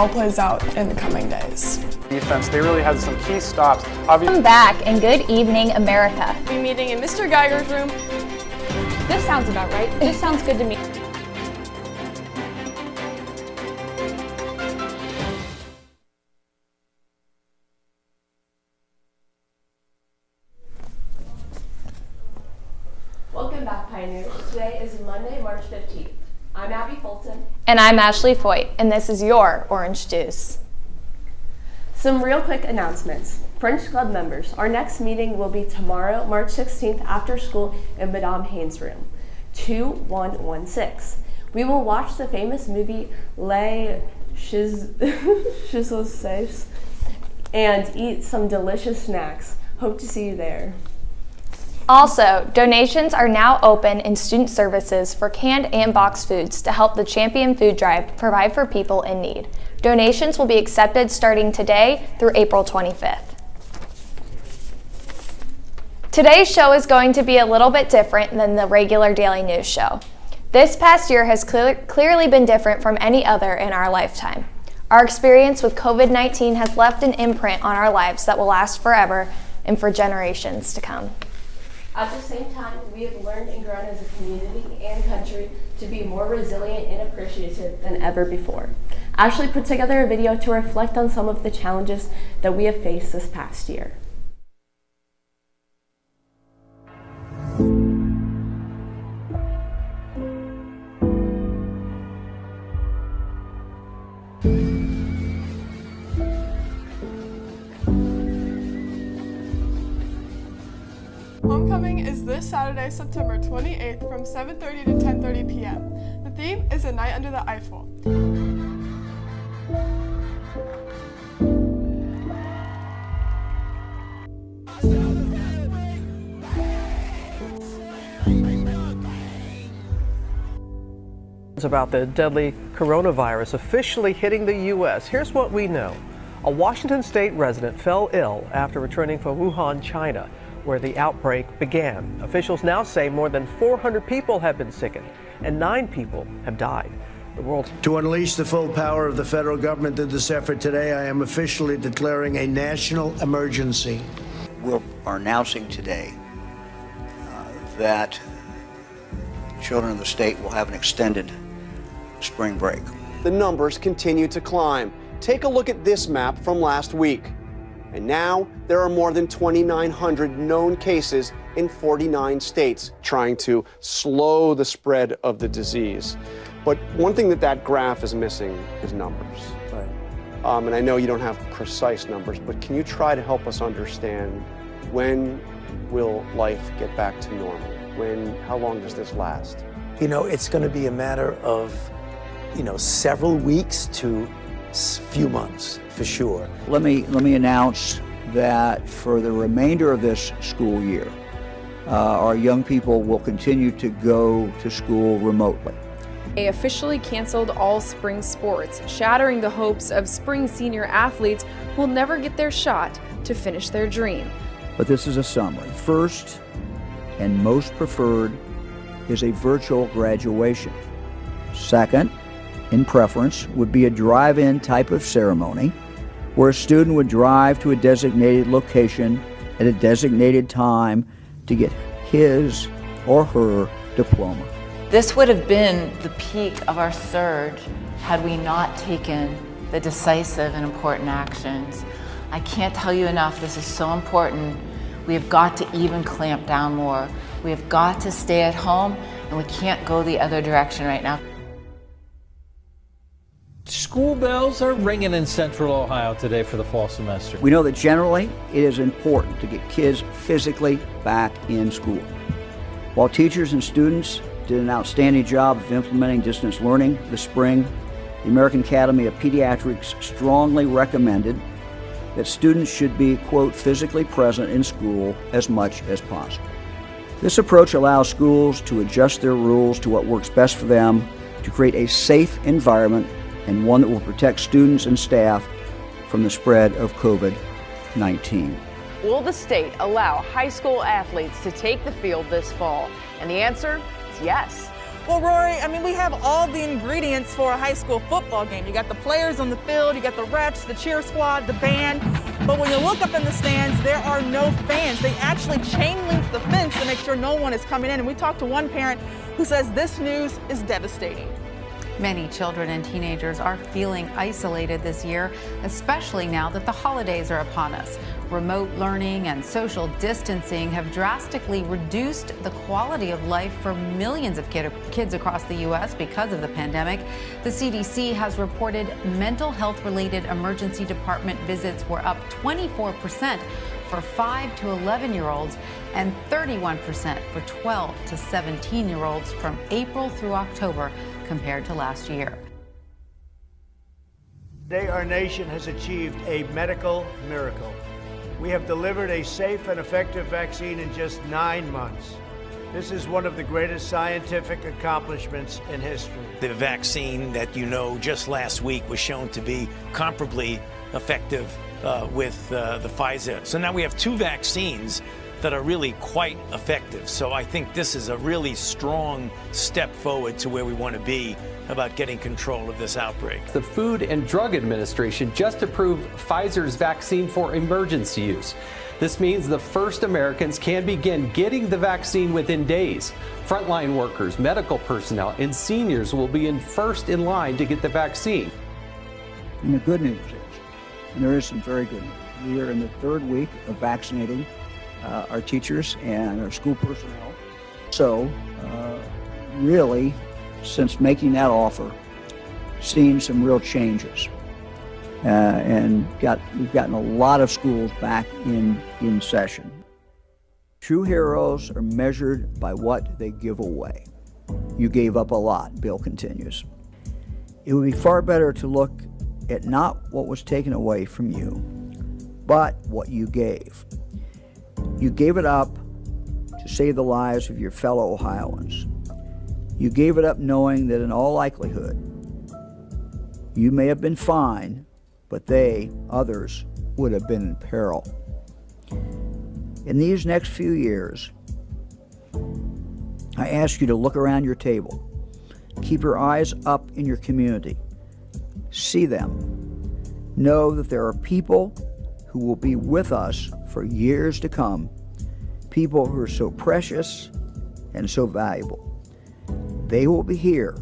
all plays out in the coming days. Defense, they really had some key stops. Welcome back and good evening, America. We'll be meeting in Mr. Geiger's room. This sounds about right. This sounds good to me. Welcome back, Pioneers. Today is Monday, March 15th. I'm Abby Fulton. And I'm Ashley Foyt, and this is your Orange Juice. Some real quick announcements. French Club members, our next meeting will be tomorrow, March 16th, after school in Madame Haynes' room, 2116. We will watch the famous movie Les Chisos and eat some delicious snacks. Hope to see you there. Also, donations are now open in student services for canned and boxed foods to help the Champion Food Drive provide for people in need. Donations will be accepted starting today through April 25th. Today's show is going to be a little bit different than the regular daily news show. This past year has clearly been different from any other in our lifetime. Our experience with COVID-19 has left an imprint on our lives that will last forever and for generations to come. At the same time, we have learned and grown as a community and country to be more resilient and appreciative than ever before. Ashley put together a video to reflect on some of the challenges that we have faced this past year. Homecoming is this Saturday, September 28th from 7:30 to 10:30 p.m. The theme is A Night Under the Eiffel. About the deadly coronavirus officially hitting the U.S. Here's what we know. A Washington state resident fell ill after returning from Wuhan, China, where the outbreak began. Officials now say more than 400 people have been sickened and 9 people have died. The world. To unleash the full power of the federal government in this effort today, I am officially declaring a national emergency. We are announcing today that children of the state will have an extended spring break. The numbers continue to climb. Take a look at this map from last week. And now there are more than 2,900 known cases in 49 states, trying to slow the spread of the disease. But one thing that graph is missing is numbers. Right. And I know you don't have precise numbers, but can you try to help us understand when will life get back to normal? How long does this last? You know, it's going to be a matter of, several weeks to few months, for sure. Let me announce that for the remainder of this school year, our young people will continue to go to school remotely. They officially canceled all spring sports, shattering the hopes of spring senior athletes who will never get their shot to finish their dream. But this is a summary. First and most preferred is a virtual graduation. Second, in preference, would be a drive-in type of ceremony where a student would drive to a designated location at a designated time to get his or her diploma. This would have been the peak of our surge had we not taken the decisive and important actions. I can't tell you enough, this is so important. We have got to even clamp down more. We have got to stay at home, and we can't go the other direction right now. School bells are ringing in Central Ohio today for the fall semester. We know that generally it is important to get kids physically back in school. While teachers and students did an outstanding job of implementing distance learning this spring, the American Academy of Pediatrics strongly recommended that students should be, quote, physically present in school as much as possible. This approach allows schools to adjust their rules to what works best for them to create a safe environment and one that will protect students and staff from the spread of COVID-19. Will the state allow high school athletes to take the field this fall? And the answer is yes. Well, Rory, I mean, we have all the ingredients for a high school football game. You got the players on the field, you got the refs, the cheer squad, the band. But when you look up in the stands, there are no fans. They actually chain link the fence to make sure no one is coming in. And we talked to one parent who says this news is devastating. Many children and teenagers are feeling isolated this year, especially now that the holidays are upon us. Remote learning and social distancing have drastically reduced the quality of life for millions of kids across the U.S. because of the pandemic. The CDC has reported mental health-related emergency department visits were up 24% for 5 to 11-year-olds and 31% for 12 to 17-year-olds from April through October compared to last year. Today, our nation has achieved a medical miracle. We have delivered a safe and effective vaccine in just 9 months. This is one of the greatest scientific accomplishments in history. The vaccine that just last week was shown to be comparably effective with the Pfizer. So now we have 2 vaccines that are really quite effective. So I think this is a really strong step forward to where we want to be about getting control of this outbreak. The Food and Drug Administration just approved Pfizer's vaccine for emergency use. This means the first Americans can begin getting the vaccine within days. Frontline workers, medical personnel, and seniors will be first in line to get the vaccine. And the good news is, and there is some very good news, we are in the 3rd week of vaccinating our teachers and our school personnel. So really, since making that offer, seeing some real changes. And we've gotten a lot of schools back in session. True heroes are measured by what they give away. You gave up a lot, Bill continues. It would be far better to look at not what was taken away from you, but what you gave. You gave it up to save the lives of your fellow Ohioans. You gave it up knowing that in all likelihood, you may have been fine, but others, would have been in peril. In these next few years, I ask you to look around your table. Keep your eyes up in your community. See them. Know that there are people who will be with us for years to come, people who are so precious and so valuable. They will be here.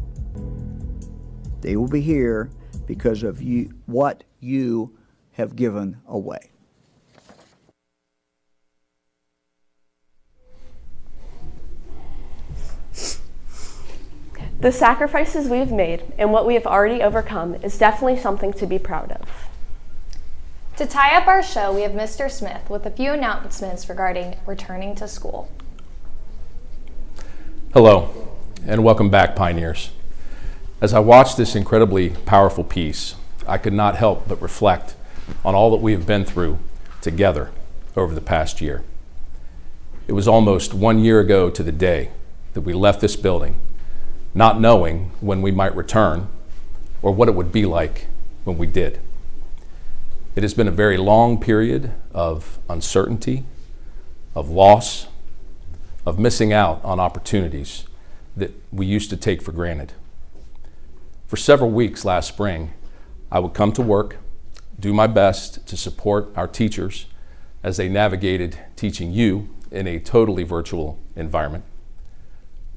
They will be here because of you, what you have given away. The sacrifices we have made and what we have already overcome is definitely something to be proud of. To tie up our show, we have Mr. Smith with a few announcements regarding returning to school. Hello, and welcome back, Pioneers. As I watched this incredibly powerful piece, I could not help but reflect on all that we have been through together over the past year. It was almost 1 year ago to the day that we left this building, not knowing when we might return or what it would be like when we did. It has been a very long period of uncertainty, of loss, of missing out on opportunities that we used to take for granted. For several weeks last spring, I would come to work, do my best to support our teachers as they navigated teaching you in a totally virtual environment,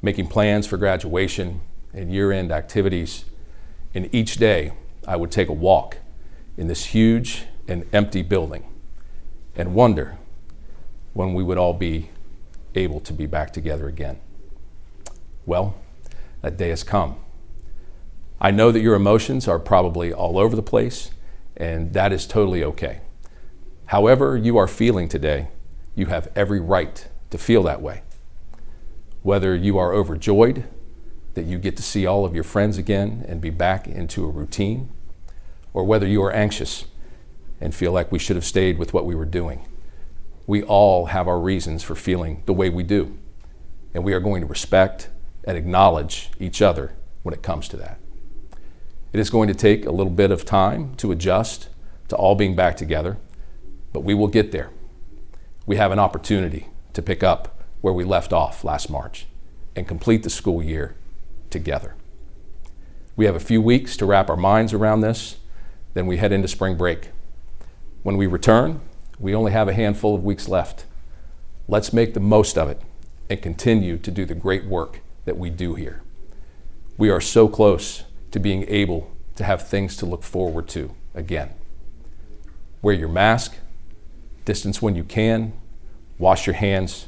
making plans for graduation and year-end activities. And each day, I would take a walk in this huge and empty building and wonder when we would all be able to be back together again. Well, that day has come. I know that your emotions are probably all over the place, and that is totally okay. However you are feeling today, you have every right to feel that way. Whether you are overjoyed that you get to see all of your friends again and be back into a routine, or whether you are anxious and feel like we should have stayed with what we were doing. We all have our reasons for feeling the way we do, and we are going to respect and acknowledge each other when it comes to that. It is going to take a little bit of time to adjust to all being back together, but we will get there. We have an opportunity to pick up where we left off last March and complete the school year together. We have a few weeks to wrap our minds around this, then we head into spring break. When we return, we only have a handful of weeks left. Let's make the most of it and continue to do the great work that we do here. We are so close to being able to have things to look forward to again. Wear your mask, distance when you can, wash your hands,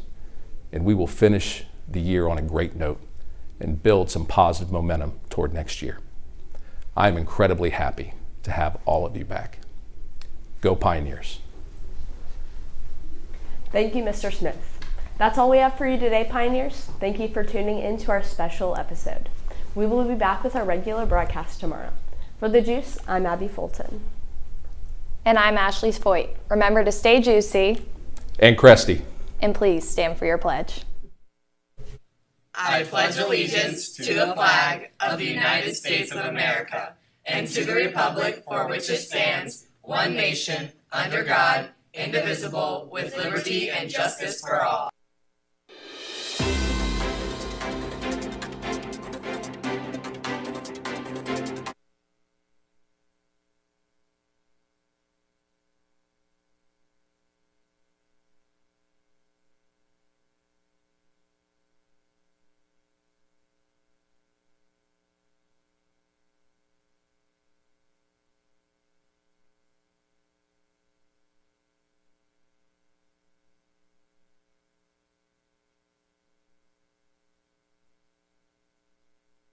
and we will finish the year on a great note and build some positive momentum toward next year. I am incredibly happy to have all of you back. Go Pioneers. Thank you, Mr. Smith. That's all we have for you today, Pioneers. Thank you for tuning in to our special episode. We will be back with our regular broadcast tomorrow. For The Juice, I'm Abby Fulton. And I'm Ashley Foyt. Remember to stay juicy. And Cresty. And please stand for your pledge. I pledge allegiance to the flag of the United States of America and to the republic for which it stands, one nation, under God, indivisible, with liberty and justice for all.